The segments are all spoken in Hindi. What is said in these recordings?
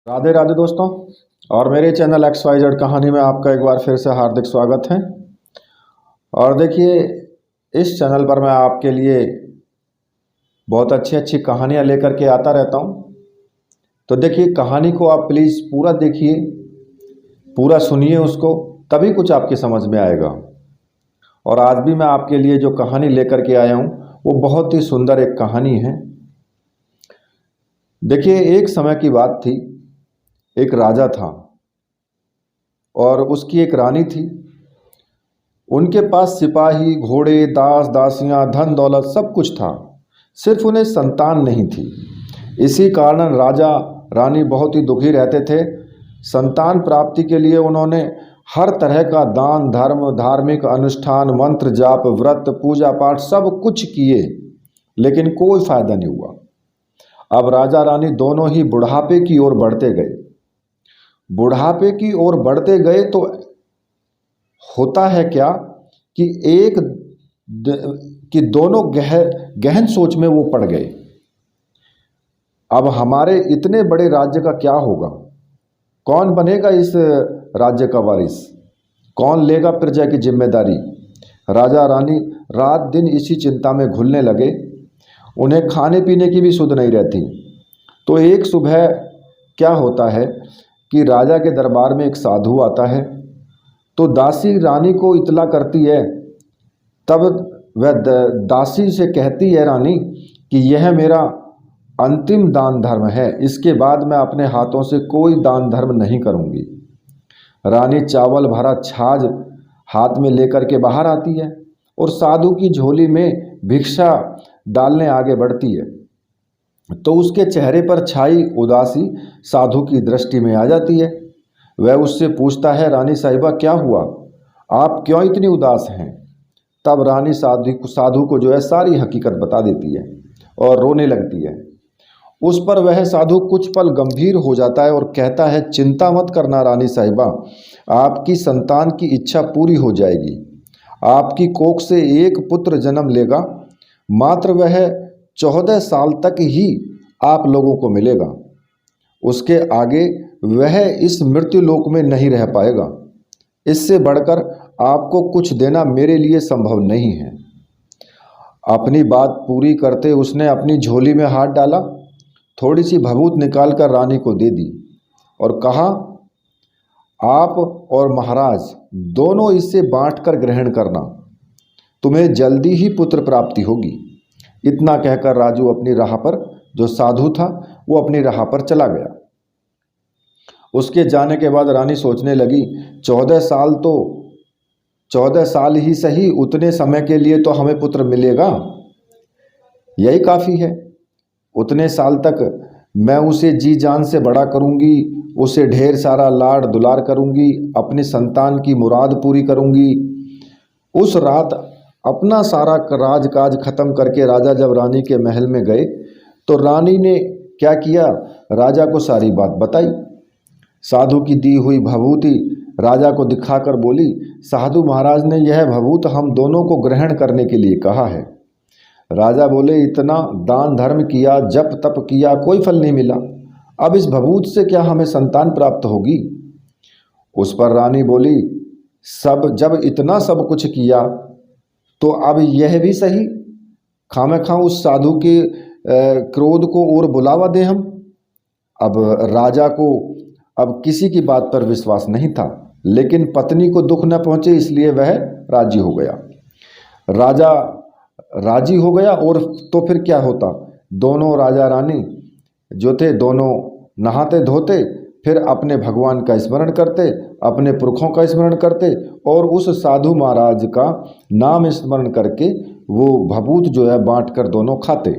राधे राधे दोस्तों। और मेरे चैनल XYZ कहानी में आपका एक बार फिर से हार्दिक स्वागत है। और देखिए, इस चैनल पर मैं आपके लिए बहुत अच्छी अच्छी कहानियाँ लेकर के आता रहता हूँ। तो देखिए, कहानी को आप प्लीज़ पूरा देखिए, पूरा सुनिए उसको, तभी कुछ आपकी समझ में आएगा। और आज भी मैं आपके लिए जो कहानी लेकर के आया हूँ वो बहुत ही सुंदर एक कहानी है। देखिए, एक समय की बात थी। एक राजा था और उसकी एक रानी थी। उनके पास सिपाही, घोड़े, दास दासियां, धन दौलत सब कुछ था, सिर्फ उन्हें संतान नहीं थी। इसी कारण राजा रानी बहुत ही दुखी रहते थे। संतान प्राप्ति के लिए उन्होंने हर तरह का दान धर्म, धार्मिक अनुष्ठान, मंत्र जाप, व्रत, पूजा पाठ सब कुछ किए, लेकिन कोई फायदा नहीं हुआ। अब राजा रानी दोनों ही बुढ़ापे की ओर बढ़ते गए। बुढ़ापे की ओर बढ़ते गए तो होता है क्या कि कि दोनों गहन सोच में वो पड़ गए। अब हमारे इतने बड़े राज्य का क्या होगा? कौन बनेगा इस राज्य का वारिस? कौन लेगा प्रजा की जिम्मेदारी? राजा रानी रात दिन इसी चिंता में घुलने लगे। उन्हें खाने पीने की भी सुध नहीं रहती। तो एक सुबह क्या होता है कि राजा के दरबार में एक साधु आता है। तो दासी रानी को इतला करती है। तब वह दासी से कहती है रानी कि यह मेरा अंतिम दान धर्म है, इसके बाद मैं अपने हाथों से कोई दान धर्म नहीं करूंगी। रानी चावल भरा छाछ हाथ में लेकर के बाहर आती है और साधु की झोली में भिक्षा डालने आगे बढ़ती है। तो उसके चेहरे पर छाई उदासी साधु की दृष्टि में आ जाती है। वह उससे पूछता है, रानी साहिबा क्या हुआ? आप क्यों इतनी उदास हैं? तब रानी साधु को जो है सारी हकीकत बता देती है और रोने लगती है। उस पर वह साधु कुछ पल गंभीर हो जाता है और कहता है, चिंता मत करना रानी साहिबा, आपकी संतान की इच्छा पूरी हो जाएगी। आपकी कोख से एक पुत्र जन्म लेगा। मात्र वह 14 साल तक ही आप लोगों को मिलेगा। उसके आगे वह इस मृत्यु लोक में नहीं रह पाएगा। इससे बढ़कर आपको कुछ देना मेरे लिए संभव नहीं है। अपनी बात पूरी करते उसने अपनी झोली में हाथ डाला, थोड़ी सी भभूत निकालकर रानी को दे दी और कहा, आप और महाराज दोनों इससे बांटकर ग्रहण करना, तुम्हें जल्दी ही पुत्र प्राप्ति होगी। इतना कहकर राजू अपनी राह पर, जो साधु था वो अपनी राह पर चला गया। उसके जाने के बाद रानी सोचने लगी, 14 साल ही सही, उतने समय के लिए तो हमें पुत्र मिलेगा, यही काफ़ी है। उतने साल तक मैं उसे जी जान से बड़ा करूंगी, उसे ढेर सारा लाड दुलार करूंगी, अपनी संतान की मुराद पूरी करूंगी। उस रात अपना सारा राजकाज खत्म करके राजा जब रानी के महल में गए तो रानी ने क्या किया, राजा को सारी बात बताई। साधु की दी हुई भभूति राजा को दिखाकर बोली, साधु महाराज ने यह भभूत हम दोनों को ग्रहण करने के लिए कहा है। राजा बोले, इतना दान धर्म किया, जप तप किया, कोई फल नहीं मिला, अब इस भभूत से क्या हमें संतान प्राप्त होगी? उस पर रानी बोली, जब इतना सब कुछ किया तो अब यह भी सही, खामखा उस साधु के क्रोध को और बुलावा दें हम। अब राजा को अब किसी की बात पर विश्वास नहीं था, लेकिन पत्नी को दुख न पहुंचे इसलिए वह राजी हो गया। राजा राजी हो गया और तो फिर क्या होता, दोनों राजा रानी जो थे दोनों नहाते धोते, फिर अपने भगवान का स्मरण करते, अपने पुरखों का स्मरण करते और उस साधु महाराज का नाम स्मरण करके वो भभूत जो है बांट कर दोनों खाते।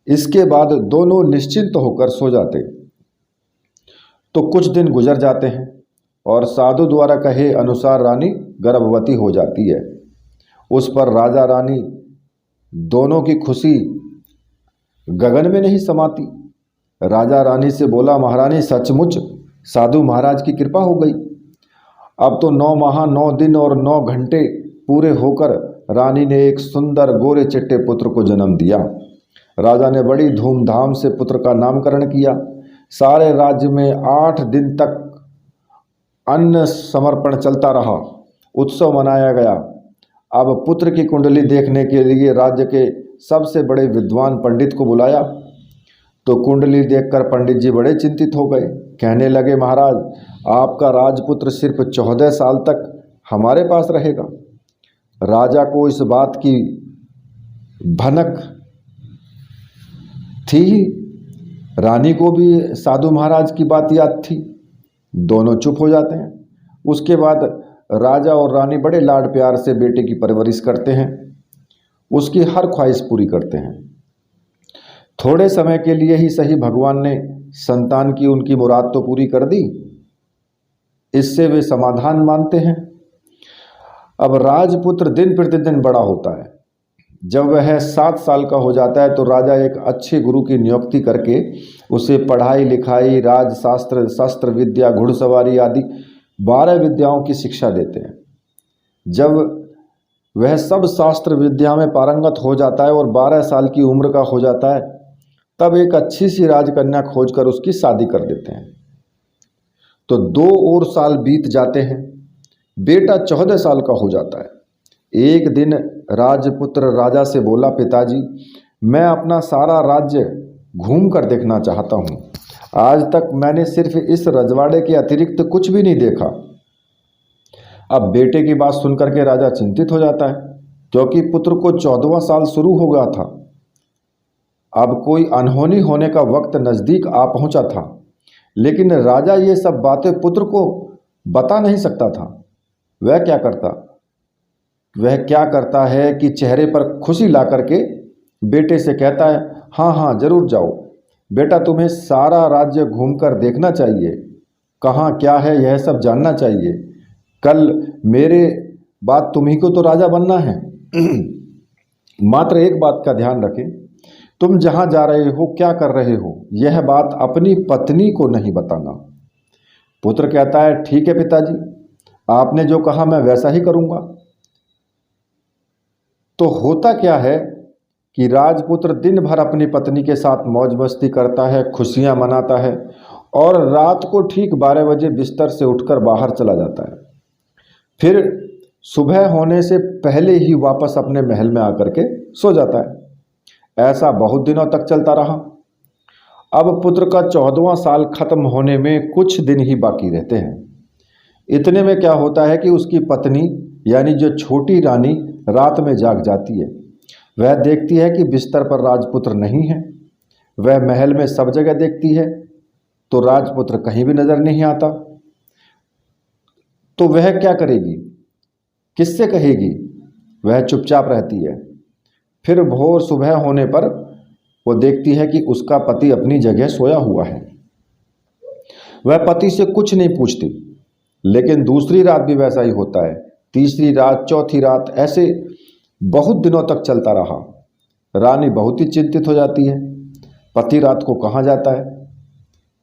इसके बाद दोनों निश्चिंत होकर सो जाते। तो कुछ दिन गुजर जाते हैं और साधु द्वारा कहे अनुसार रानी गर्भवती हो जाती है। उस पर राजा रानी दोनों की खुशी गगन में नहीं समाती। राजा रानी से बोला, महारानी सचमुच साधु महाराज की कृपा हो गई। अब तो 9 माह 9 दिन और 9 घंटे पूरे होकर रानी ने एक सुंदर गोरे चिट्टे पुत्र को जन्म दिया। राजा ने बड़ी धूमधाम से पुत्र का नामकरण किया। सारे राज्य में 8 दिन तक अन्न समर्पण चलता रहा, उत्सव मनाया गया। अब पुत्र की कुंडली देखने के लिए राज्य के सबसे बड़े विद्वान पंडित को बुलाया। तो कुंडली देखकर पंडित जी बड़े चिंतित हो गए। कहने लगे, महाराज, आपका राजपुत्र सिर्फ 14 साल तक हमारे पास रहेगा। राजा को इस बात की भनक थी, रानी को भी साधु महाराज की बात याद थी। दोनों चुप हो जाते हैं। उसके बाद राजा और रानी बड़े लाड प्यार से बेटे की परवरिश करते हैं, उसकी हर ख्वाहिश पूरी करते हैं। थोड़े समय के लिए ही सही भगवान ने संतान की उनकी मुराद तो पूरी कर दी, इससे वे समाधान मानते हैं। अब राजपुत्र दिन प्रतिदिन बड़ा होता है। जब वह 7 साल का हो जाता है तो राजा एक अच्छे गुरु की नियुक्ति करके उसे पढ़ाई लिखाई, राजशास्त्र, शस्त्र विद्या, घुड़सवारी आदि 12 विद्याओं की शिक्षा देते हैं। जब वह सब शास्त्र विद्या में पारंगत हो जाता है और 12 साल की उम्र का हो जाता है, तब एक अच्छी सी राजकन्या खोजकर उसकी शादी कर देते हैं। तो 2 और साल बीत जाते हैं। बेटा 14 साल का हो जाता है। एक दिन राजपुत्र राजा से बोला, पिताजी, मैं अपना सारा राज्य घूम कर देखना चाहता हूँ। आज तक मैंने सिर्फ इस रजवाड़े के अतिरिक्त कुछ भी नहीं देखा। अब बेटे की बात सुनकर के राजा चिंतित हो जाता है, क्योंकि पुत्र को 14वां साल शुरू हो गया था। अब कोई अनहोनी होने का वक्त नज़दीक आ पहुंचा था, लेकिन राजा ये सब बातें पुत्र को बता नहीं सकता था। वह क्या करता है कि चेहरे पर खुशी ला करके बेटे से कहता है, हाँ हाँ जरूर जाओ बेटा, तुम्हें सारा राज्य घूमकर देखना चाहिए, कहाँ क्या है यह सब जानना चाहिए। कल मेरे बाद तुम्ही को तो राजा बनना है। मात्र एक बात का ध्यान रखें, तुम जहाँ जा रहे हो, क्या कर रहे हो, यह बात अपनी पत्नी को नहीं बताना। पुत्र कहता है, ठीक है पिताजी, आपने जो कहा मैं वैसा ही करूँगा। तो होता क्या है कि राजपुत्र दिन भर अपनी पत्नी के साथ मौज मस्ती करता है, खुशियां मनाता है और रात को ठीक 12 बजे बिस्तर से उठकर बाहर चला जाता है। फिर सुबह होने से पहले ही वापस अपने महल में आकर के सो जाता है। ऐसा बहुत दिनों तक चलता रहा। अब पुत्र का 14वां साल खत्म होने में कुछ दिन ही बाकी रहते हैं। इतने में क्या होता है कि उसकी पत्नी यानी जो छोटी रानी रात में जाग जाती है। वह देखती है कि बिस्तर पर राजपुत्र नहीं है। वह महल में सब जगह देखती है तो राजपुत्र कहीं भी नजर नहीं आता। तो वह क्या करेगी, किससे कहेगी? वह चुपचाप रहती है। फिर भोर सुबह होने पर वो देखती है कि उसका पति अपनी जगह सोया हुआ है। वह पति से कुछ नहीं पूछती, लेकिन दूसरी रात भी वैसा ही होता है, तीसरी रात, चौथी रात, ऐसे बहुत दिनों तक चलता रहा। रानी बहुत ही चिंतित हो जाती है। पति रात को कहाँ जाता है,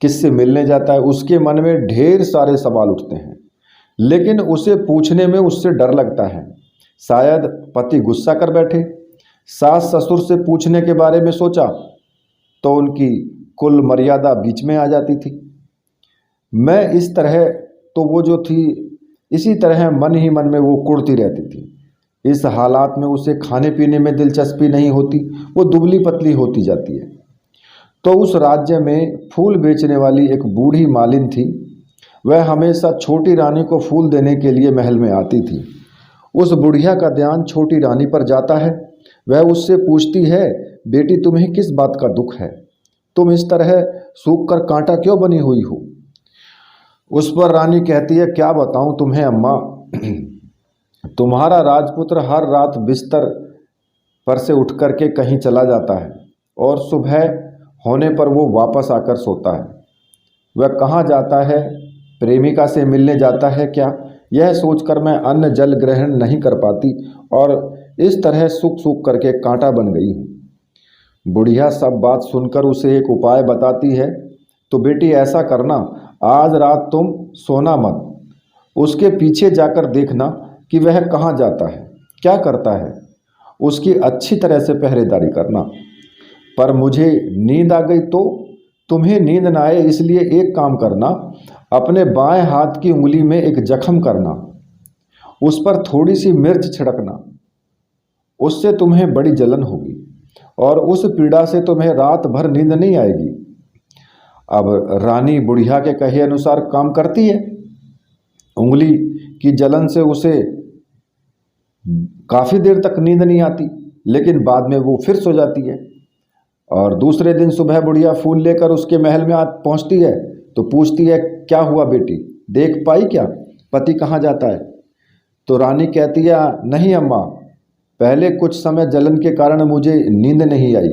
किससे मिलने जाता है, उसके मन में ढेर सारे सवाल उठते हैं, लेकिन उसे पूछने में उससे डर लगता है। शायद पति गुस्सा कर बैठे। सास ससुर से पूछने के बारे में सोचा तो उनकी कुल मर्यादा बीच में आ जाती थी। मैं इस तरह तो वो जो थी, इसी तरह मन ही मन में वो कुढ़ती रहती थी। इस हालात में उसे खाने पीने में दिलचस्पी नहीं होती, वो दुबली पतली होती जाती है। तो उस राज्य में फूल बेचने वाली एक बूढ़ी मालिन थी। वह हमेशा छोटी रानी को फूल देने के लिए महल में आती थी। उस बुढ़िया का ध्यान छोटी रानी पर जाता है। वह उससे पूछती है, बेटी तुम्हें किस बात का दुख है, तुम इस तरह सूख कर कांटा क्यों बनी हुई हो? उस पर रानी कहती है, क्या बताऊं तुम्हें अम्मा, तुम्हारा राजपुत्र हर रात बिस्तर पर से उठ कर के कहीं चला जाता है और सुबह होने पर वो वापस आकर सोता है। वह कहाँ जाता है, प्रेमिका से मिलने जाता है क्या, यह सोचकर मैं अन्न जल ग्रहण नहीं कर पाती और इस तरह सूख सूख करके कांटा बन गई हूँ। बुढ़िया सब बात सुनकर उसे एक उपाय बताती है, तो बेटी ऐसा करना, आज रात तुम सोना मत, उसके पीछे जाकर देखना कि वह कहाँ जाता है, क्या करता है, उसकी अच्छी तरह से पहरेदारी करना। पर मुझे नींद आ गई तो तुम्हें नींद ना आए इसलिए एक काम करना, अपने बाएं हाथ की उंगली में एक जख्म करना, उस पर थोड़ी सी मिर्च छिड़कना, उससे तुम्हें बड़ी जलन होगी और उस पीड़ा से तुम्हें रात भर नींद नहीं आएगी। अब रानी बुढ़िया के कहे अनुसार काम करती है। उंगली की जलन से उसे काफ़ी देर तक नींद नहीं आती, लेकिन बाद में वो फिर सो जाती है। और दूसरे दिन सुबह बुढ़िया फूल लेकर उसके महल में पहुंचती है तो पूछती है, क्या हुआ बेटी, देख पाई क्या, पति कहाँ जाता है? तो रानी कहती है, नहीं अम्मा, पहले कुछ समय जलन के कारण मुझे नींद नहीं आई,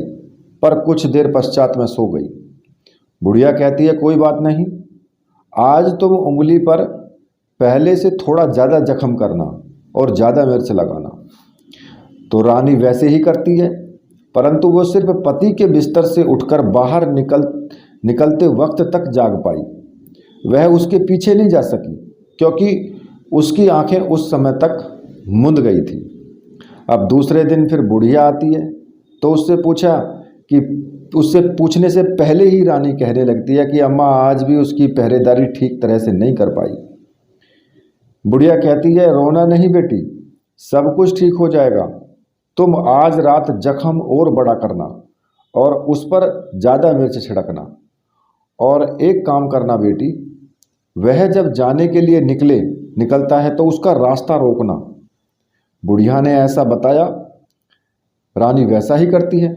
पर कुछ देर पश्चात मैं सो गई। बुढ़िया कहती है, कोई बात नहीं, आज तुम उंगली पर पहले से थोड़ा ज़्यादा जख्म करना और ज़्यादा मिर्च लगाना। तो रानी वैसे ही करती है, परंतु वो सिर्फ पति के बिस्तर से उठकर बाहर निकलते वक्त तक जाग पाई। वह उसके पीछे नहीं जा सकी, क्योंकि उसकी आंखें उस समय तक मुंद गई थी। अब दूसरे दिन फिर बुढ़िया आती है तो उससे पूछने से पहले ही रानी कहने लगती है कि अम्मा आज भी उसकी पहरेदारी ठीक तरह से नहीं कर पाई। बुढ़िया कहती है, रोना नहीं बेटी, सब कुछ ठीक हो जाएगा, तुम आज रात जख्म और बड़ा करना और उस पर ज़्यादा मिर्च छिड़कना, और एक काम करना बेटी, वह जब जाने के लिए निकलता है तो उसका रास्ता रोकना। बुढ़िया ने ऐसा बताया, रानी वैसा ही करती है।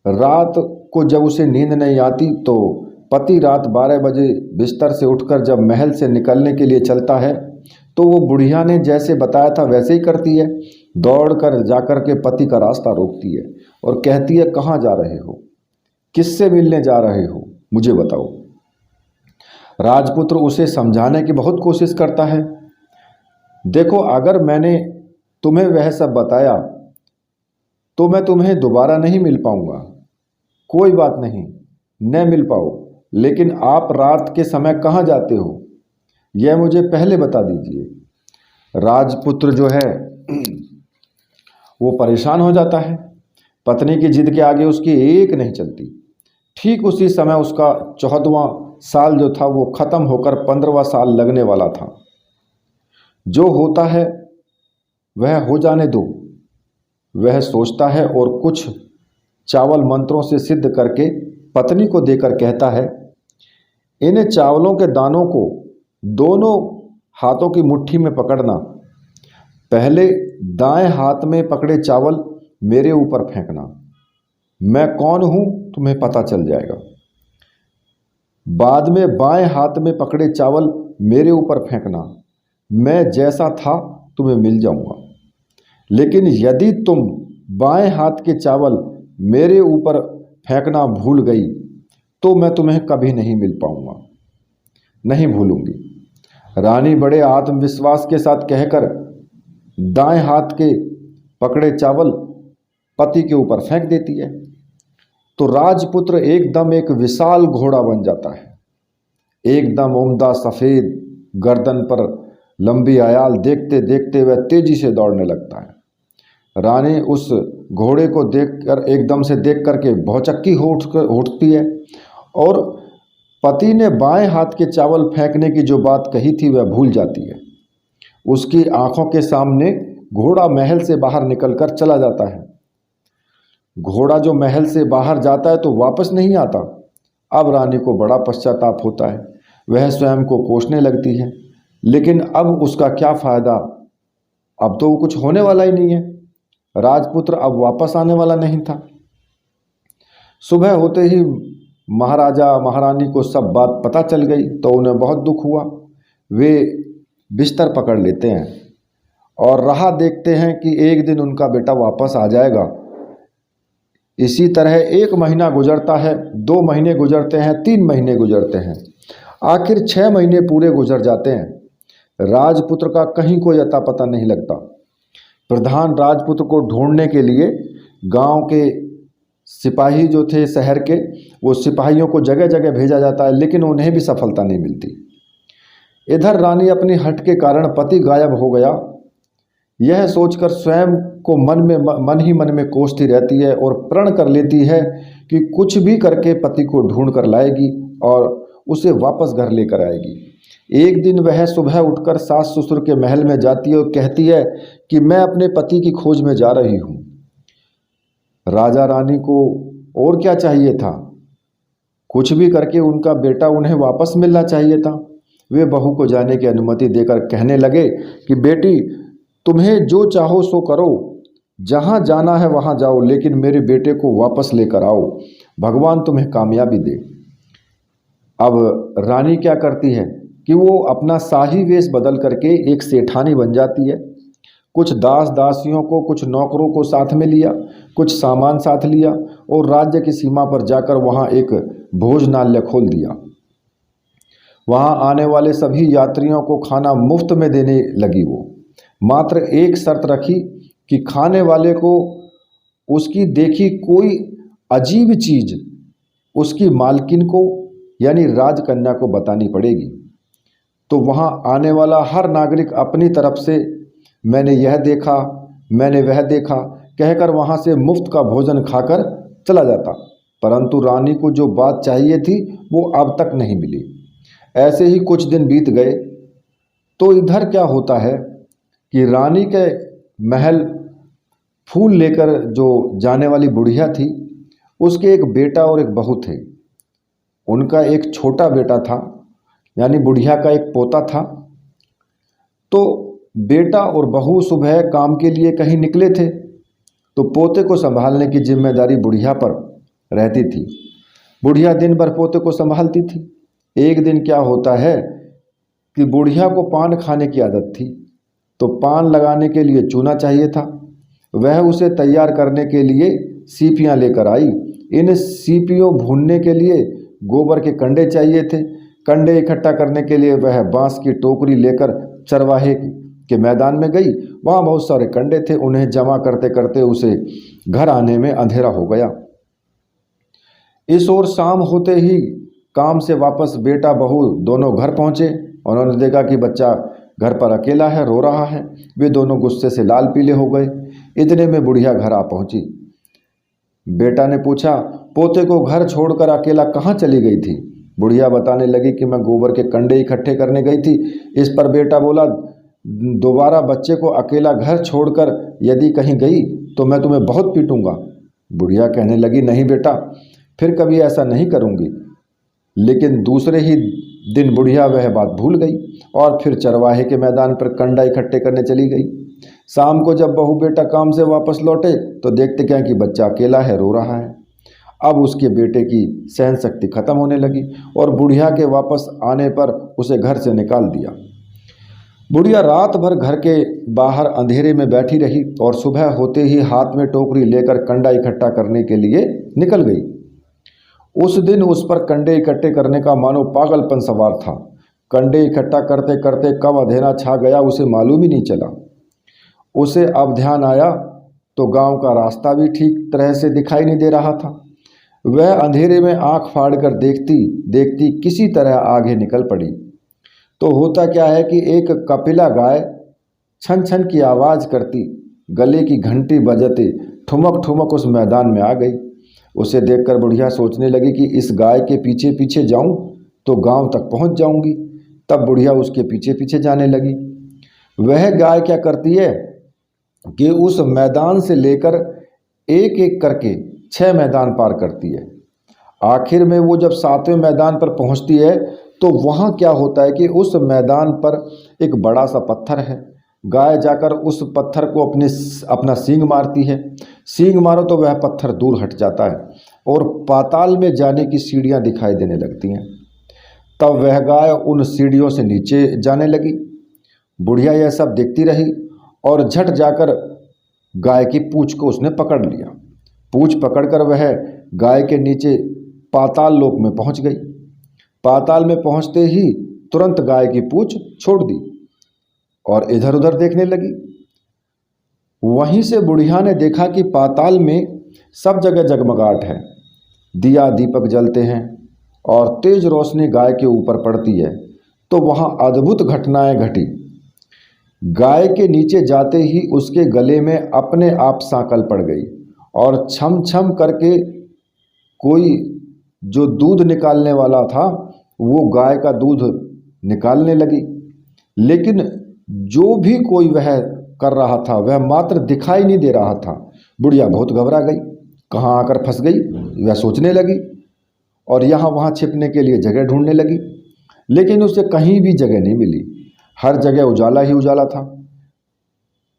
रात को जब उसे नींद नहीं आती तो पति रात 12 बजे बिस्तर से उठकर जब महल से निकलने के लिए चलता है तो वो बुढ़िया ने जैसे बताया था वैसे ही करती है। दौड़कर जाकर के पति का रास्ता रोकती है और कहती है, कहाँ जा रहे हो, किससे मिलने जा रहे हो, मुझे बताओ। राजपुत्र उसे समझाने की बहुत कोशिश करता है। देखो, अगर मैंने तुम्हें वह सब बताया तो मैं तुम्हें दोबारा नहीं मिल पाऊंगा। कोई बात नहीं, न मिल पाओ, लेकिन आप रात के समय कहाँ जाते हो यह मुझे पहले बता दीजिए। राजपुत्र जो है वो परेशान हो जाता है। पत्नी की जिद के आगे उसकी एक नहीं चलती। ठीक उसी समय उसका 14वां साल जो था वो ख़त्म होकर 15वां साल लगने वाला था। जो होता है वह हो जाने दो, वह सोचता है और कुछ चावल मंत्रों से सिद्ध करके पत्नी को देकर कहता है, इन चावलों के दानों को दोनों हाथों की मुट्ठी में पकड़ना, पहले दाएं हाथ में पकड़े चावल मेरे ऊपर फेंकना, मैं कौन हूँ तुम्हें पता चल जाएगा। बाद में बाएं हाथ में पकड़े चावल मेरे ऊपर फेंकना, मैं जैसा था तुम्हें मिल जाऊंगा। लेकिन यदि तुम बाएं हाथ के चावल मेरे ऊपर फेंकना भूल गई तो मैं तुम्हें कभी नहीं मिल पाऊंगा, नहीं भूलूंगी। रानी बड़े आत्मविश्वास के साथ कहकर दाएं हाथ के पकड़े चावल पति के ऊपर फेंक देती है तो राजपुत्र एकदम एक विशाल घोड़ा बन जाता है। एकदम उम्दा सफ़ेद गर्दन पर लंबी आयाल, देखते देखते वह तेजी से दौड़ने लगता है। रानी उस घोड़े को देखकर एकदम से देख करके भौचक्की हो उठती है और पति ने बाएं हाथ के चावल फेंकने की जो बात कही थी वह भूल जाती है। उसकी आंखों के सामने घोड़ा महल से बाहर निकलकर चला जाता है। घोड़ा जो महल से बाहर जाता है तो वापस नहीं आता। अब रानी को बड़ा पश्चाताप होता है, वह स्वयं को कोसने लगती है, लेकिन अब उसका क्या फ़ायदा, अब तो वो कुछ होने वाला ही नहीं है। राजपुत्र अब वापस आने वाला नहीं था। सुबह होते ही महाराजा महारानी को सब बात पता चल गई तो उन्हें बहुत दुख हुआ। वे बिस्तर पकड़ लेते हैं और राह देखते हैं कि एक दिन उनका बेटा वापस आ जाएगा। इसी तरह 1 महीना गुजरता है, 2 महीने गुजरते हैं, 3 महीने गुजरते हैं, आखिर 6 महीने पूरे गुजर जाते हैं। राजपुत्र का कहीं कोई अता पता नहीं लगता। प्रधान राजपुत्र को ढूंढने के लिए गांव के सिपाही जो थे शहर के, वो सिपाहियों को जगह जगह भेजा जाता है, लेकिन उन्हें भी सफलता नहीं मिलती। इधर रानी अपनी हट के कारण पति गायब हो गया यह सोचकर स्वयं को मन ही मन में कोसती रहती है और प्रण कर लेती है कि कुछ भी करके पति को ढूंढ कर लाएगी और उसे वापस घर लेकर आएगी। एक दिन वह सुबह उठकर सास ससुर के महल में जाती है और कहती है कि मैं अपने पति की खोज में जा रही हूँ। राजा रानी को और क्या चाहिए था, कुछ भी करके उनका बेटा उन्हें वापस मिलना चाहिए था। वे बहू को जाने की अनुमति देकर कहने लगे कि बेटी, तुम्हें जो चाहो सो करो, जहाँ जाना है वहाँ जाओ, लेकिन मेरे बेटे को वापस लेकर आओ, भगवान तुम्हें कामयाबी दे। अब रानी क्या करती है कि वो अपना शाही वेश बदल करके एक सेठानी बन जाती है। कुछ दास दासियों को, कुछ नौकरों को साथ में लिया, कुछ सामान साथ लिया और राज्य की सीमा पर जाकर वहाँ एक भोजनालय खोल दिया। वहाँ आने वाले सभी यात्रियों को खाना मुफ्त में देने लगी वो। मात्र एक शर्त रखी कि खाने वाले को उसकी देखी कोई अजीब चीज़ उसकी मालकिन को यानी राजकन्या को बतानी पड़ेगी। तो वहाँ आने वाला हर नागरिक अपनी तरफ से मैंने यह देखा, मैंने वह देखा कहकर वहाँ से मुफ्त का भोजन खाकर चला जाता, परंतु रानी को जो बात चाहिए थी वो अब तक नहीं मिली। ऐसे ही कुछ दिन बीत गए तो इधर क्या होता है कि रानी के महल फूल लेकर जो जाने वाली बुढ़िया थी, उसके एक बेटा और एक बहू थे। उनका एक छोटा बेटा था, यानी बुढ़िया का एक पोता था। तो बेटा और बहू सुबह काम के लिए कहीं निकले थे, तो पोते को संभालने की जिम्मेदारी बुढ़िया पर रहती थी। बुढ़िया दिन भर पोते को संभालती थी। एक दिन क्या होता है कि बुढ़िया को पान खाने की आदत थी, तो पान लगाने के लिए चूना चाहिए था। वह उसे तैयार करने के लिए सीपियाँ लेकर आई। इन सीपियों भूनने के लिए गोबर के कंडे चाहिए थे। कंडे इकट्ठा करने के लिए वह बांस की टोकरी लेकर चरवाहे के मैदान में गई। वहाँ बहुत सारे कंडे थे, उन्हें जमा करते करते उसे घर आने में अंधेरा हो गया। इस ओर शाम होते ही काम से वापस बेटा बहू दोनों घर पहुँचे। उन्होंने देखा कि बच्चा घर पर अकेला है, रो रहा है। वे दोनों गुस्से से लाल पीले हो गए। इतने में बुढ़िया घर आ पहुंची। बेटा ने पूछा, पोते को घर छोड़कर अकेला कहाँ चली गई थी? बुढ़िया बताने लगी कि मैं गोबर के कंडे इकट्ठे करने गई थी। इस पर बेटा बोला, दोबारा बच्चे को अकेला घर छोड़कर यदि कहीं गई तो मैं तुम्हें बहुत पीटूंगा। बुढ़िया कहने लगी, नहीं बेटा, फिर कभी ऐसा नहीं करूंगी। लेकिन दूसरे ही दिन बुढ़िया वह बात भूल गई और फिर चरवाहे के मैदान पर कंडा इकट्ठे करने चली गई। शाम को जब बहू बेटा काम से वापस लौटे तो देखते क्या कि बच्चा अकेला है, रो रहा है। अब उसके बेटे की सहन शक्ति खत्म होने लगी और बुढ़िया के वापस आने पर उसे घर से निकाल दिया। बुढ़िया रात भर घर के बाहर अंधेरे में बैठी रही और सुबह होते ही हाथ में टोकरी लेकर कंडा इकट्ठा करने के लिए निकल गई। उस दिन उस पर कंडे इकट्ठे करने का मानो पागलपन सवार था। कंडे इकट्ठा करते करते कब अंधेरा छा गया उसे मालूम ही नहीं चला। उसे अब ध्यान आया तो गांव का रास्ता भी ठीक तरह से दिखाई नहीं दे रहा था। वह अंधेरे में आंख फाड़कर देखती देखती किसी तरह आगे निकल पड़ी। तो होता क्या है कि एक कपिला गाय छन छन की आवाज़ करती, गले की घंटी बजते ठुमक ठुमक उस मैदान में आ गई। उसे देखकर बुढ़िया सोचने लगी कि इस गाय के पीछे पीछे जाऊं तो गांव तक पहुंच जाऊंगी। तब बुढ़िया उसके पीछे पीछे जाने लगी। वह गाय क्या करती है कि उस मैदान से लेकर एक एक करके 6 मैदान पार करती है। आखिर में वो जब 7वें मैदान पर पहुंचती है तो वहाँ क्या होता है कि उस मैदान पर एक बड़ा सा पत्थर है। गाय जाकर उस पत्थर को अपना सींग मारती है। सींग मारो तो वह पत्थर दूर हट जाता है और पाताल में जाने की सीढ़ियाँ दिखाई देने लगती हैं। तब वह गाय उन सीढ़ियों से नीचे जाने लगी। बुढ़िया यह सब देखती रही और झट जाकर गाय की पूंछ को उसने पकड़ लिया। पूंछ पकड़कर वह गाय के नीचे पाताल लोक में पहुंच गई। पाताल में पहुंचते ही तुरंत गाय की पूंछ छोड़ दी और इधर उधर देखने लगी। वहीं से बुढ़िया ने देखा कि पाताल में सब जगह जगमगाहट है, दिया दीपक जलते हैं और तेज रोशनी गाय के ऊपर पड़ती है। तो वहाँ अद्भुत घटनाएं घटी। गाय के नीचे जाते ही उसके गले में अपने आप सांकल पड़ गई और छम छम करके कोई जो दूध निकालने वाला था वो गाय का दूध निकालने लगी, लेकिन जो भी कोई वह कर रहा था वह मात्र दिखाई नहीं दे रहा था। बुढ़िया बहुत घबरा गई, कहाँ आकर फंस गई वह सोचने लगी और यहाँ वहाँ छिपने के लिए जगह ढूंढने लगी, लेकिन उसे कहीं भी जगह नहीं मिली। हर जगह उजाला ही उजाला था।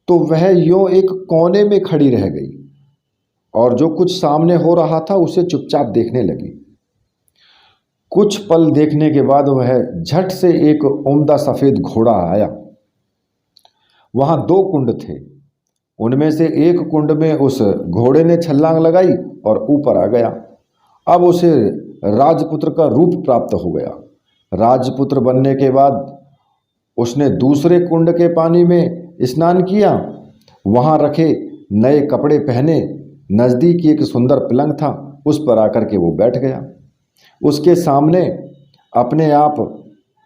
तो वह यूं एक कोने में खड़ी रह गई और जो कुछ सामने हो रहा था उसे चुपचाप देखने लगी। कुछ पल देखने के बाद वह झट से एक उम्दा सफ़ेद घोड़ा आया। वहाँ 2 कुंड थे, उनमें से एक कुंड में उस घोड़े ने छलांग लगाई और ऊपर आ गया। अब उसे राजपुत्र का रूप प्राप्त हो गया। राजपुत्र बनने के बाद उसने दूसरे कुंड के पानी में स्नान किया, वहाँ रखे नए कपड़े पहने, नज़दीक एक सुंदर पलंग था, उस पर आकर के वो बैठ गया। उसके सामने अपने आप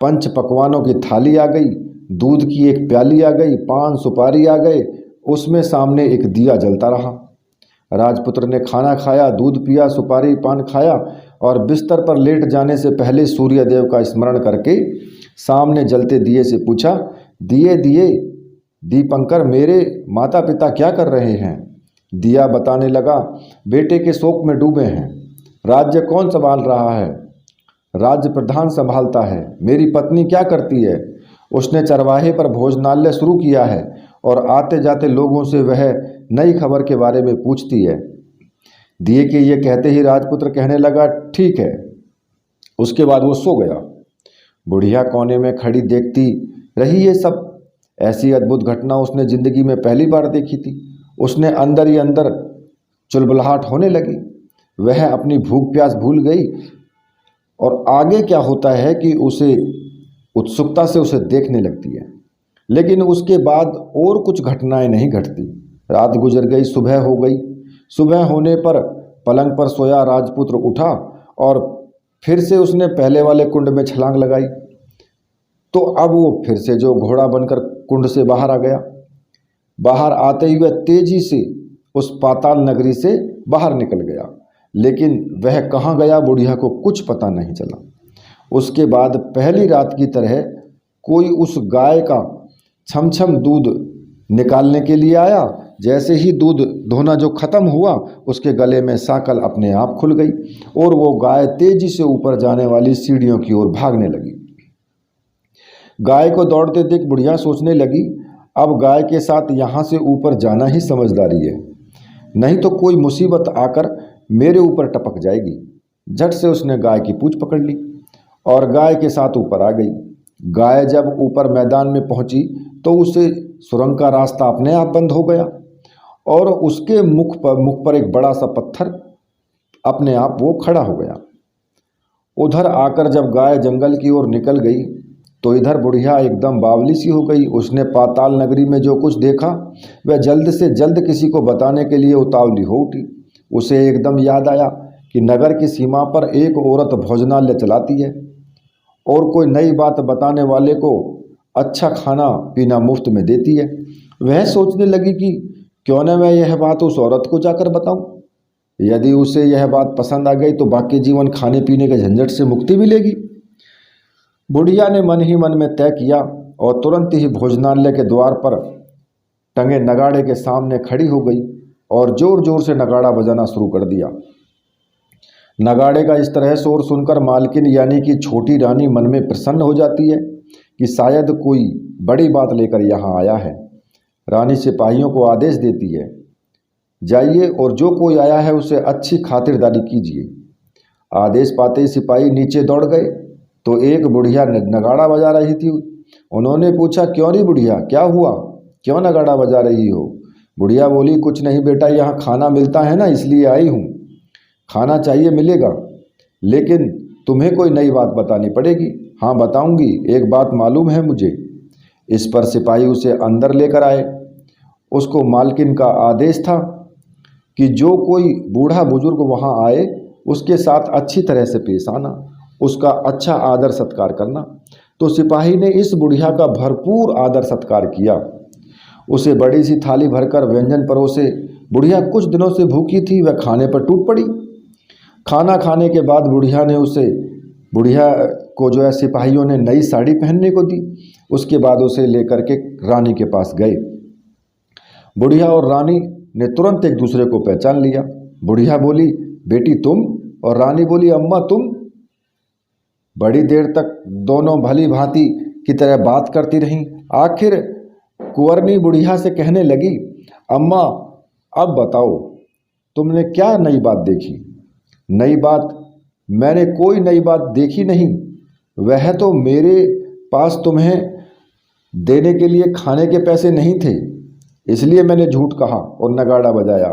5 पकवानों की थाली आ गई, दूध की एक प्याली आ गई, पान सुपारी आ गए, उसमें सामने एक दिया जलता रहा। राजपुत्र ने खाना खाया, दूध पिया, सुपारी पान खाया और बिस्तर पर लेट जाने से पहले सूर्यदेव का स्मरण करके सामने जलते दिए से पूछा, दिए दिए दीपंकर, मेरे माता पिता क्या कर रहे हैं? दिया बताने लगा, बेटे के शोक में डूबे हैं। राज्य कौन संभाल रहा है? राज्य प्रधान संभालता है। मेरी पत्नी क्या करती है? उसने चरवाहे पर भोजनालय शुरू किया है और आते जाते लोगों से वह नई खबर के बारे में पूछती है। दिए के ये कहते ही राजपुत्र कहने लगा, ठीक है। उसके बाद वो सो गया। बुढ़िया कोने में खड़ी देखती रही ये सब। ऐसी अद्भुत घटना उसने जिंदगी में पहली बार देखी थी। उसने अंदर ही अंदर चुलबुलाहट होने लगी। वह अपनी भूख प्यास भूल गई और आगे क्या होता है कि उसे उत्सुकता से उसे देखने लगती है। लेकिन उसके बाद और कुछ घटनाएं नहीं घटती। रात गुजर गई, सुबह हो गई। सुबह होने पर पलंग पर सोया राजपुत्र उठा और फिर से उसने पहले वाले कुंड में छलांग लगाई। तो अब वो फिर से जो घोड़ा बनकर कुंड से बाहर आ गया। बाहर आते ही वह तेजी से उस पाताल नगरी से बाहर निकल गया, लेकिन वह कहाँ गया बुढ़िया को कुछ पता नहीं चला। उसके बाद पहली रात की तरह कोई उस गाय का छमछम दूध निकालने के लिए आया। जैसे ही दूध धोना जो खत्म हुआ, उसके गले में साकल अपने आप खुल गई और वो गाय तेजी से ऊपर जाने वाली सीढ़ियों की ओर भागने लगी। गाय को दौड़ते देख बुढ़िया सोचने लगी, अब गाय के साथ यहाँ से ऊपर जाना ही समझदारी है, नहीं तो कोई मुसीबत आकर मेरे ऊपर टपक जाएगी। झट से उसने गाय की पूंछ पकड़ ली और गाय के साथ ऊपर आ गई। गाय जब ऊपर मैदान में पहुंची तो उसे सुरंग का रास्ता अपने आप बंद हो गया और उसके मुख पर एक बड़ा सा पत्थर अपने आप वो खड़ा हो गया। उधर आकर जब गाय जंगल की ओर निकल गई तो इधर बुढ़िया एकदम बावली सी हो गई। उसने पाताल नगरी में जो कुछ देखा वह जल्द से जल्द किसी को बताने के लिए उतावली हो उठी। उसे एकदम याद आया कि नगर की सीमा पर एक औरत भोजनालय चलाती है और कोई नई बात बताने वाले को अच्छा खाना पीना मुफ्त में देती है। वह सोचने लगी कि क्यों न मैं यह बात उस औरत को जाकर बताऊं। यदि उसे यह बात पसंद आ गई तो बाकी जीवन खाने पीने के झंझट से मुक्ति मिलेगी। बुढ़िया ने मन ही मन में तय किया और तुरंत ही भोजनालय के द्वार पर टंगे नगाड़े के सामने खड़ी हो गई और जोर जोर से नगाड़ा बजाना शुरू कर दिया। नगाड़े का इस तरह शोर सुनकर मालकिन यानी कि छोटी रानी मन में प्रसन्न हो जाती है कि शायद कोई बड़ी बात लेकर यहाँ आया है। रानी सिपाहियों को आदेश देती है, जाइए और जो कोई आया है उसे अच्छी खातिरदारी कीजिए। आदेश पाते ही सिपाही नीचे दौड़ गए तो एक बुढ़िया नगाड़ा बजा रही थी। उन्होंने पूछा, क्यों री बुढ़िया, क्या हुआ, क्यों नगाड़ा बजा रही हो? बुढ़िया बोली, कुछ नहीं बेटा, यहाँ खाना मिलता है ना, इसलिए आई हूँ। खाना चाहिए, मिलेगा, लेकिन तुम्हें कोई नई बात बतानी पड़ेगी। हाँ बताऊंगी, एक बात मालूम है मुझे। इस पर सिपाही उसे अंदर लेकर आए। उसको मालकिन का आदेश था कि जो कोई बूढ़ा बुजुर्ग वहाँ आए उसके साथ अच्छी तरह से पेश आना, उसका अच्छा आदर सत्कार करना। तो सिपाही ने इस बुढ़िया का भरपूर आदर सत्कार किया। उसे बड़ी सी थाली भरकर व्यंजन परोसे। बुढ़िया कुछ दिनों से भूखी थी, वह खाने पर टूट पड़ी। खाना खाने के बाद बुढ़िया को जो है सिपाहियों ने नई साड़ी पहनने को दी। उसके बाद उसे लेकर के रानी के पास गए। बुढ़िया और रानी ने तुरंत एक दूसरे को पहचान लिया। बुढ़िया बोली, बेटी तुम? और रानी बोली, अम्मा तुम? बड़ी देर तक दोनों भली भांति की तरह बात करती रहीं। आखिर कुंवरनी बुढ़िया से कहने लगी, अम्मा अब बताओ तुमने क्या नई बात देखी? नई बात? मैंने कोई नई बात देखी नहीं। वह तो मेरे पास तुम्हें देने के लिए खाने के पैसे नहीं थे, इसलिए मैंने झूठ कहा और नगाड़ा बजाया।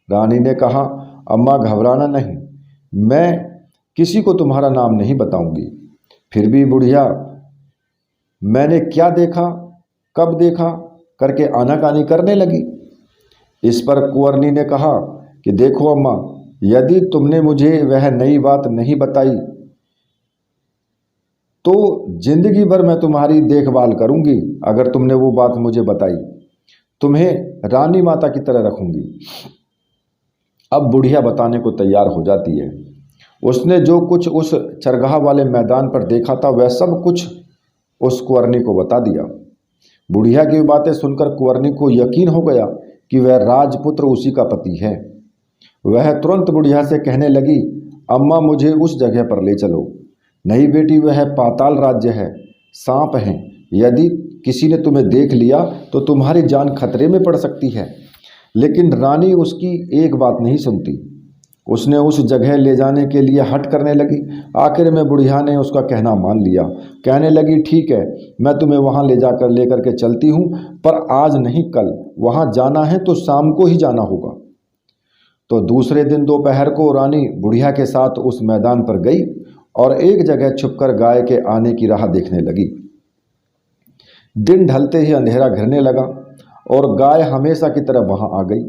रानी ने कहा, अम्मा घबराना नहीं, मैं किसी को तुम्हारा नाम नहीं बताऊंगी। फिर भी बुढ़िया मैंने क्या देखा, कब देखा करके आनाकानी करने लगी। इस पर कुंवरनी ने कहा कि देखो अम्मा, यदि तुमने मुझे वह नई बात नहीं बताई तो जिंदगी भर मैं तुम्हारी देखभाल करूंगी। अगर तुमने वो बात मुझे बताई, तुम्हें रानी माता की तरह रखूंगी। अब बुढ़िया बताने को तैयार हो जाती है। उसने जो कुछ उस चरगाह वाले मैदान पर देखा था वह सब कुछ उस कुंवरनी को बता दिया। बुढ़िया की बातें सुनकर कुंवरनी को यकीन हो गया कि वह राजपुत्र उसी का पति है। वह तुरंत बुढ़िया से कहने लगी, अम्मा मुझे उस जगह पर ले चलो। नहीं बेटी, वह पाताल राज्य है, सांप हैं, यदि किसी ने तुम्हें देख लिया तो तुम्हारी जान खतरे में पड़ सकती है। लेकिन रानी उसकी एक बात नहीं सुनती। उसने उस जगह ले जाने के लिए हट करने लगी। आखिर में बुढ़िया ने उसका कहना मान लिया। कहने लगी, ठीक है, मैं तुम्हें वहाँ लेकर के चलती हूँ, पर आज नहीं कल। वहाँ जाना है तो शाम को ही जाना होगा। तो दूसरे दिन दोपहर को रानी बुढ़िया के साथ उस मैदान पर गई और एक जगह छुपकर गाय के आने की राह देखने लगी। दिन ढलते ही अंधेरा घिरने लगा और गाय हमेशा की तरह वहां आ गई।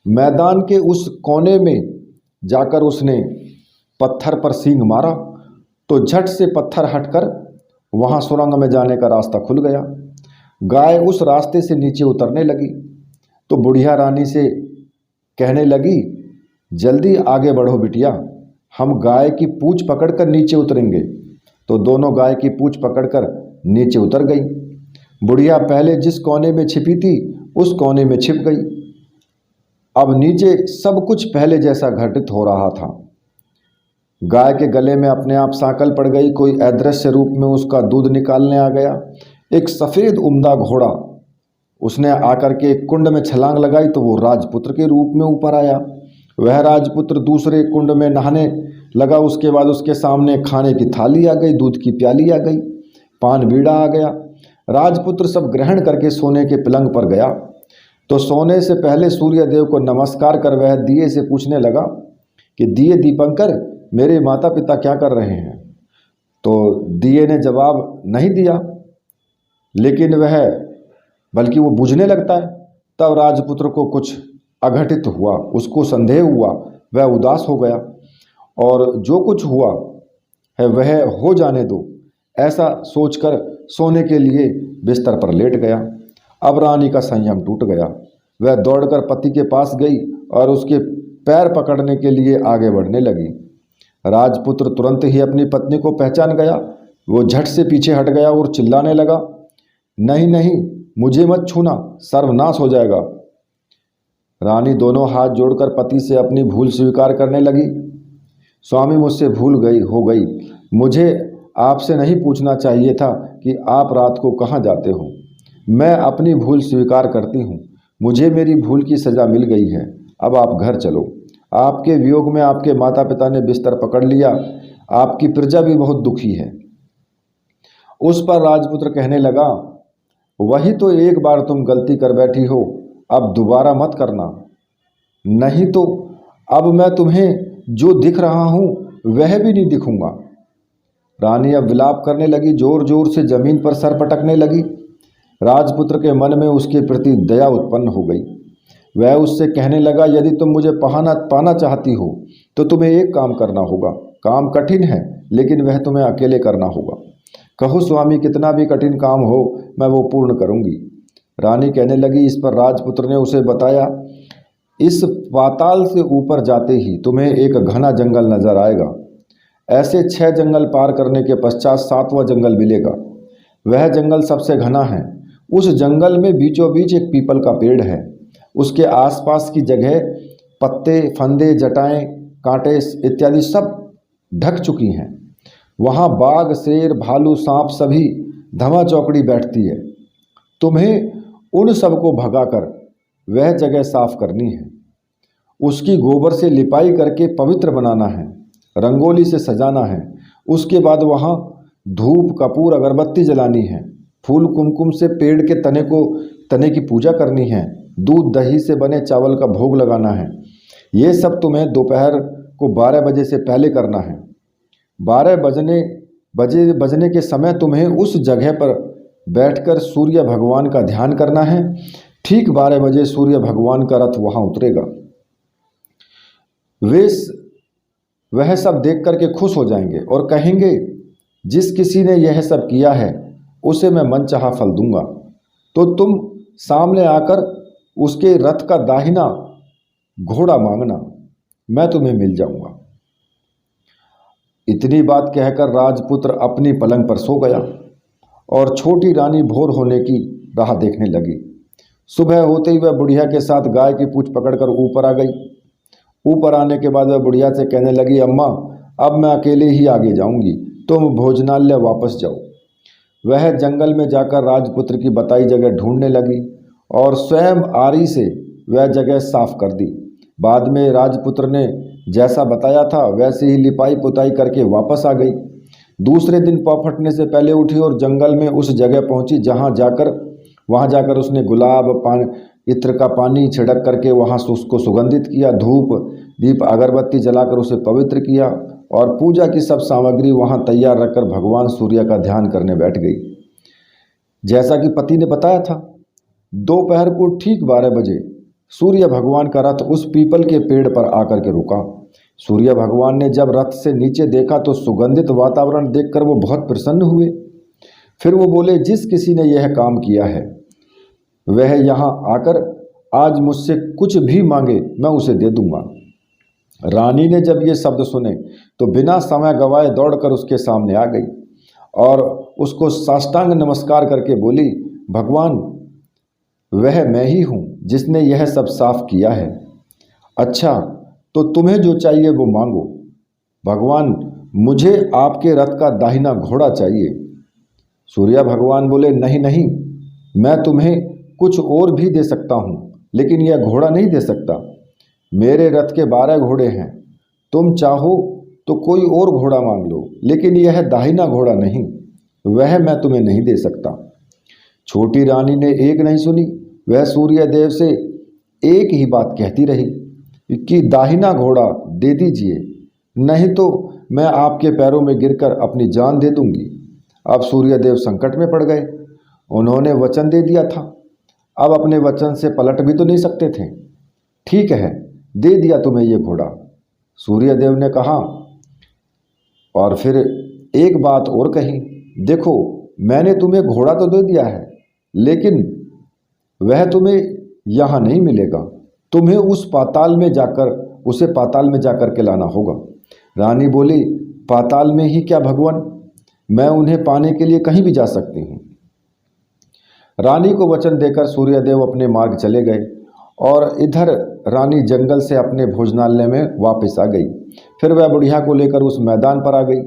मैदान के उस कोने में जाकर उसने पत्थर पर सींग मारा तो झट से पत्थर हटकर वहां सुरंग में जाने का रास्ता खुल गया। गाय उस रास्ते से नीचे उतरने लगी तो बुढ़िया रानी से कहने लगी, जल्दी आगे बढ़ो बिटिया, हम गाय की पूंछ पकड़कर नीचे उतरेंगे। तो दोनों गाय की पूंछ पकड़कर नीचे उतर गई। बुढ़िया पहले जिस कोने में छिपी थी उस कोने में छिप गई। अब नीचे सब कुछ पहले जैसा घटित हो रहा था। गाय के गले में अपने आप सांकल पड़ गई। कोई अदृश्य रूप में उसका दूध निकालने आ गया। एक सफ़ेद उम्दा घोड़ा, उसने आकर के एक कुंड में छलांग लगाई तो वो राजपुत्र के रूप में ऊपर आया। वह राजपुत्र दूसरे कुंड में नहाने लगा। उसके बाद उसके सामने खाने की थाली आ गई, दूध की प्याली आ गई, पान बीड़ा आ गया। राजपुत्र सब ग्रहण करके सोने के पलंग पर गया तो सोने से पहले सूर्य देव को नमस्कार कर वह दिए से पूछने लगा कि दिए दीपंकर, मेरे माता पिता क्या कर रहे हैं? तो दिए ने जवाब नहीं दिया, लेकिन बल्कि वो बुझने लगता है। तब राजपुत्र को कुछ अघटित हुआ, उसको संदेह हुआ, वह उदास हो गया और जो कुछ हुआ है वह हो जाने दो, ऐसा सोचकर सोने के लिए बिस्तर पर लेट गया। अब रानी का संयम टूट गया। वह दौड़कर पति के पास गई और उसके पैर पकड़ने के लिए आगे बढ़ने लगी। राजपुत्र तुरंत ही अपनी पत्नी को पहचान गया। वो झट से पीछे हट गया और चिल्लाने लगा, नहीं नहीं, मुझे मत छूना, सर्वनाश हो जाएगा। रानी दोनों हाथ जोड़कर पति से अपनी भूल स्वीकार करने लगी। स्वामी, मुझसे भूल हो गई। मुझे आपसे नहीं पूछना चाहिए था कि आप रात को कहाँ जाते हो। मैं अपनी भूल स्वीकार करती हूँ। मुझे मेरी भूल की सज़ा मिल गई है। अब आप घर चलो। आपके वियोग में आपके माता पिता ने बिस्तर पकड़ लिया। आपकी प्रजा भी बहुत दुखी है। उस पर राजपुत्र कहने लगा, वही तो एक बार तुम गलती कर बैठी हो, अब दोबारा मत करना, नहीं तो अब मैं तुम्हें जो दिख रहा हूँ वह भी नहीं दिखूंगा। रानी अब विलाप करने लगी, जोर जोर से जमीन पर सर पटकने लगी। राजपुत्र के मन में उसके प्रति दया उत्पन्न हो गई। वह उससे कहने लगा, यदि तुम मुझे पाना चाहती हो तो तुम्हें एक काम करना होगा। काम कठिन है लेकिन वह तुम्हें अकेले करना होगा। कहो स्वामी, कितना भी कठिन काम हो मैं वो पूर्ण करूंगी। रानी कहने लगी। इस पर राजपुत्र ने उसे बताया इस पाताल से ऊपर जाते ही तुम्हें एक घना जंगल नजर आएगा। ऐसे 6 जंगल पार करने के पश्चात 7वां जंगल मिलेगा। वह जंगल सबसे घना है। उस जंगल में बीचों बीच एक पीपल का पेड़ है। उसके आसपास की जगह पत्ते, फंदे, जटाएं, कांटे इत्यादि सब ढक चुकी हैं। वहाँ बाघ, शेर, भालू, सांप सभी धमा चौकड़ी बैठती है। तुम्हें उन सबको भगाकर वह जगह साफ करनी है। उसकी गोबर से लिपाई करके पवित्र बनाना है, रंगोली से सजाना है। उसके बाद वहाँ धूप, कपूर, अगरबत्ती जलानी है। फूल कुमकुम से पेड़ के तने की पूजा करनी है। दूध दही से बने चावल का भोग लगाना है। ये सब तुम्हें दोपहर को 12 बजे से पहले करना है। 12 बजने के समय तुम्हें उस जगह पर बैठकर सूर्य भगवान का ध्यान करना है। ठीक 12 बजे सूर्य भगवान का रथ वहाँ उतरेगा। वह सब देख करके खुश हो जाएंगे और कहेंगे, जिस किसी ने यह सब किया है उसे मैं मनचाहा फल दूंगा। तो तुम सामने आकर उसके रथ का दाहिना घोड़ा मांगना, मैं तुम्हें मिल जाऊंगा। इतनी बात कहकर राजपुत्र अपनी पलंग पर सो गया और छोटी रानी भोर होने की राह देखने लगी। सुबह होते ही वह बुढ़िया के साथ गाय की पूंछ पकड़कर ऊपर आ गई। ऊपर आने के बाद वह बुढ़िया से कहने लगी, अम्मा अब मैं अकेले ही आगे जाऊंगी, तुम भोजनालय वापस जाओ। वह जंगल में जाकर राजपुत्र की बताई जगह ढूंढने लगी और स्वयं आरी से वह जगह साफ कर दी। बाद में राजपुत्र ने जैसा बताया था वैसे ही लिपाई पुताई करके वापस आ गई। दूसरे दिन पौ फटने से पहले उठी और जंगल में उस जगह पहुंची वहां जाकर उसने गुलाब इत्र का पानी छिड़क करके वहां उसको सुगंधित किया। धूप दीप अगरबत्ती जलाकर उसे पवित्र किया और पूजा की सब सामग्री वहां तैयार रखकर भगवान सूर्य का ध्यान करने बैठ गई। जैसा कि पति ने बताया था, दोपहर को ठीक 12 बजे सूर्य भगवान का रथ उस पीपल के पेड़ पर आकर के रुका। सूर्य भगवान ने जब रथ से नीचे देखा तो सुगंधित वातावरण देखकर वो बहुत प्रसन्न हुए। फिर वो बोले, जिस किसी ने यह काम किया है वह यहाँ आकर आज मुझसे कुछ भी मांगे मैं उसे दे दूंगा। रानी ने जब ये शब्द सुने तो बिना समय गवाए दौड़कर उसके सामने आ गई और उसको साष्टांग नमस्कार करके बोली, भगवान वह मैं ही हूँ जिसने यह सब साफ किया है। अच्छा, तो तुम्हें जो चाहिए वो मांगो। भगवान मुझे आपके रथ का दाहिना घोड़ा चाहिए। सूर्य भगवान बोले, नहीं नहीं, मैं तुम्हें कुछ और भी दे सकता हूँ, लेकिन यह घोड़ा नहीं दे सकता। मेरे रथ के 12 घोड़े हैं, तुम चाहो तो कोई और घोड़ा मांग लो, लेकिन यह दाहिना घोड़ा नहीं, वह मैं तुम्हें नहीं दे सकता। छोटी रानी ने एक नहीं सुनी, वह सूर्य देव से एक ही बात कहती रही कि दाहिना घोड़ा दे दीजिए, नहीं तो मैं आपके पैरों में गिरकर अपनी जान दे दूंगी। अब सूर्यदेव संकट में पड़ गए। उन्होंने वचन दे दिया था, अब अपने वचन से पलट भी तो नहीं सकते थे। ठीक है, दे दिया तुम्हें ये घोड़ा, सूर्यदेव ने कहा। और फिर एक बात और कही, देखो मैंने तुम्हें घोड़ा तो दे दिया है, लेकिन वह तुम्हें यहाँ नहीं मिलेगा, तुम्हें उसे पाताल में जाकर के लाना होगा। रानी बोली, पाताल में ही क्या भगवान, मैं उन्हें पाने के लिए कहीं भी जा सकती हूँ। रानी को वचन देकर सूर्यदेव अपने मार्ग चले गए और इधर रानी जंगल से अपने भोजनालय में वापस आ गई। फिर वह बुढ़िया को लेकर उस मैदान पर आ गई।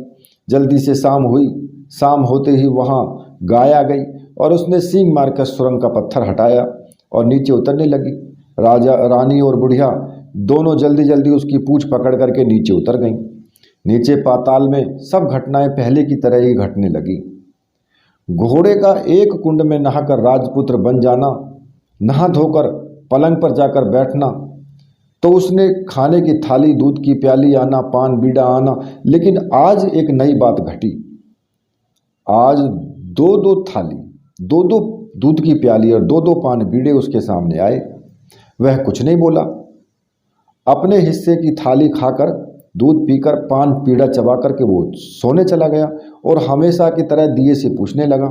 जल्दी से शाम हुई। शाम होते ही वहाँ गाय आ गई और उसने सींग मारकर सुरंग का पत्थर हटाया और नीचे उतरने लगी। रानी और बुढ़िया दोनों जल्दी जल्दी उसकी पूंछ पकड़ करके नीचे उतर गईं। नीचे पाताल में सब घटनाएं पहले की तरह ही घटने लगी। घोड़े का एक कुंड में नहाकर राजपुत्र बन जाना, नहा धोकर पलंग पर जाकर बैठना, तो उसने खाने की थाली, दूध की प्याली आना, पान बीड़ा आना। लेकिन आज एक नई बात घटी। आज 2-2 थाली, 2-2 दूध की प्याली और 2-2 पान बीड़े उसके सामने आए। वह कुछ नहीं बोला। अपने हिस्से की थाली खाकर, दूध पीकर, पान पीड़ा चबा करके वो सोने चला गया और हमेशा की तरह दिए से पूछने लगा,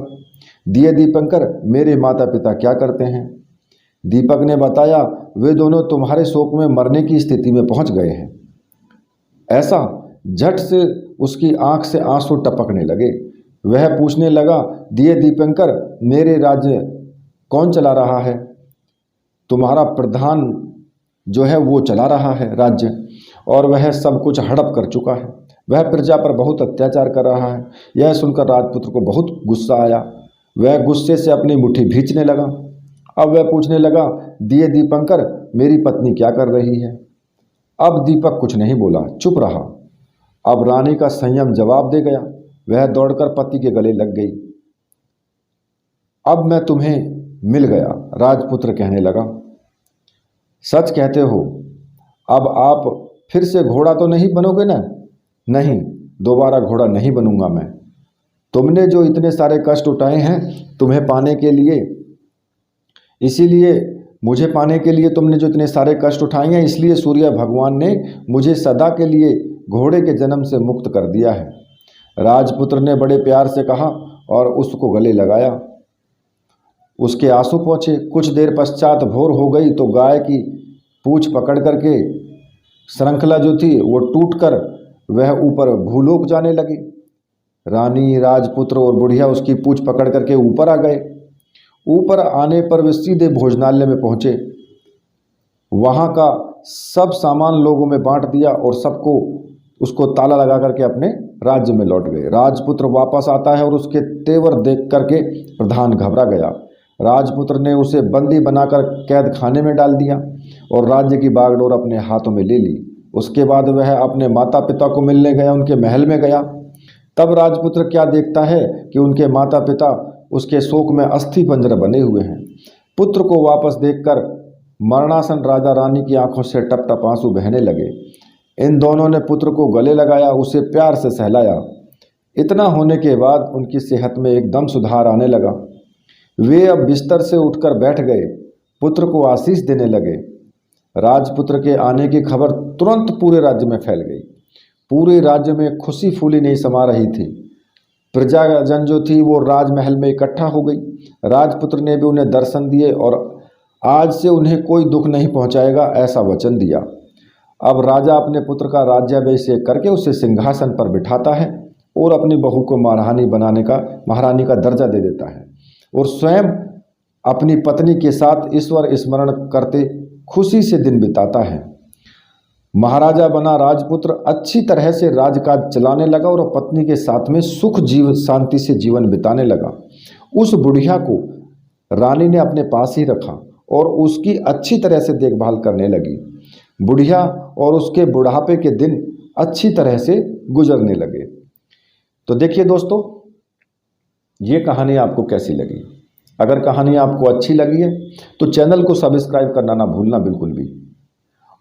दिए दीपंकर मेरे माता पिता क्या करते हैं? दीपक ने बताया, वे दोनों तुम्हारे शोक में मरने की स्थिति में पहुंच गए हैं। ऐसा झट से उसकी आंख से आंसू टपकने लगे। वह पूछने लगा, दिए दीपंकर, मेरे राज्य कौन चला रहा है? तुम्हारा प्रधान जो है वो चला रहा है राज्य, और वह सब कुछ हड़प कर चुका है। वह प्रजा पर बहुत अत्याचार कर रहा है। यह सुनकर राजपुत्र को बहुत गुस्सा आया। वह गुस्से से अपनी मुट्ठी भींचने लगा। अब वह पूछने लगा, दिए दीपंकर, मेरी पत्नी क्या कर रही है? अब दीपक कुछ नहीं बोला, चुप रहा। अब रानी का संयम जवाब दे गया। वह दौड़कर पति के गले लग गई। अब मैं तुम्हें मिल गया, राजपुत्र कहने लगा। सच कहते हो? अब आप फिर से घोड़ा तो नहीं बनोगे ना? नहीं, दोबारा घोड़ा नहीं बनूंगा मैं। तुमने जो इतने सारे कष्ट उठाए हैं तुम्हें पाने के लिए, इसीलिए मुझे पाने के लिए तुमने जो इतने सारे कष्ट उठाए हैं, इसलिए सूर्य भगवान ने मुझे सदा के लिए घोड़े के जन्म से मुक्त कर दिया है। राजपुत्र ने बड़े प्यार से कहा और उसको गले लगाया। उसके आंसू पहुँचे। कुछ देर पश्चात भोर हो गई तो गाय की पूंछ पकड़ करके श्रृंखला जो थी वो टूटकर वह ऊपर भूलोक जाने लगी। रानी, राजपुत्र और बुढ़िया उसकी पूंछ पकड़ करके ऊपर आ गए। ऊपर आने पर वे सीधे भोजनालय में पहुँचे। वहाँ का सब सामान लोगों में बांट दिया और सबको उसको ताला लगा करके अपने राज्य में लौट गए। राजपुत्र वापस आता है और उसके तेवर देख करके प्रधान घबरा गया। राजपुत्र ने उसे बंदी बनाकर कैद खाने में डाल दिया और राज्य की बागडोर अपने हाथों में ले ली। उसके बाद वह अपने माता पिता को मिलने गया, उनके महल में गया। तब राजपुत्र क्या देखता है कि उनके माता पिता उसके शोक में अस्थि पंजर बने हुए हैं। पुत्र को वापस देखकर मरणासन राजा रानी की आंखों से टप टप आंसू बहने लगे। इन दोनों ने पुत्र को गले लगाया, उसे प्यार से सहलाया। इतना होने के बाद उनकी सेहत में एकदम सुधार आने लगा। वे अब बिस्तर से उठकर बैठ गए, पुत्र को आशीष देने लगे। राजपुत्र के आने की खबर तुरंत पूरे राज्य में फैल गई। पूरे राज्य में खुशी फूली नहीं समा रही थी। प्रजाजन जो थी वो राजमहल में इकट्ठा हो गई। राजपुत्र ने भी उन्हें दर्शन दिए और आज से उन्हें कोई दुख नहीं पहुंचाएगा ऐसा वचन दिया। अब राजा अपने पुत्र का राज्याभिषेक करके उसे सिंहासन पर बिठाता है और अपनी बहू को महारानी का दर्जा दे देता है और स्वयं अपनी पत्नी के साथ ईश्वर स्मरण करते खुशी से दिन बिताता है। महाराजा बना राजपुत्र अच्छी तरह से राजकाज चलाने लगा और पत्नी के साथ में सुख शांति से जीवन बिताने लगा। उस बुढ़िया को रानी ने अपने पास ही रखा और उसकी अच्छी तरह से देखभाल करने लगी। बुढ़िया और उसके बुढ़ापे के दिन अच्छी तरह से गुजरने लगे। तो देखिए दोस्तों, ये कहानी आपको कैसी लगी? अगर कहानी आपको अच्छी लगी है तो चैनल को सब्सक्राइब करना ना भूलना बिल्कुल भी,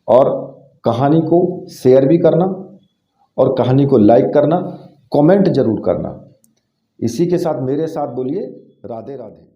और कहानी को शेयर भी करना और कहानी को लाइक करना, कमेंट जरूर करना। इसी के साथ मेरे साथ बोलिए राधे राधे।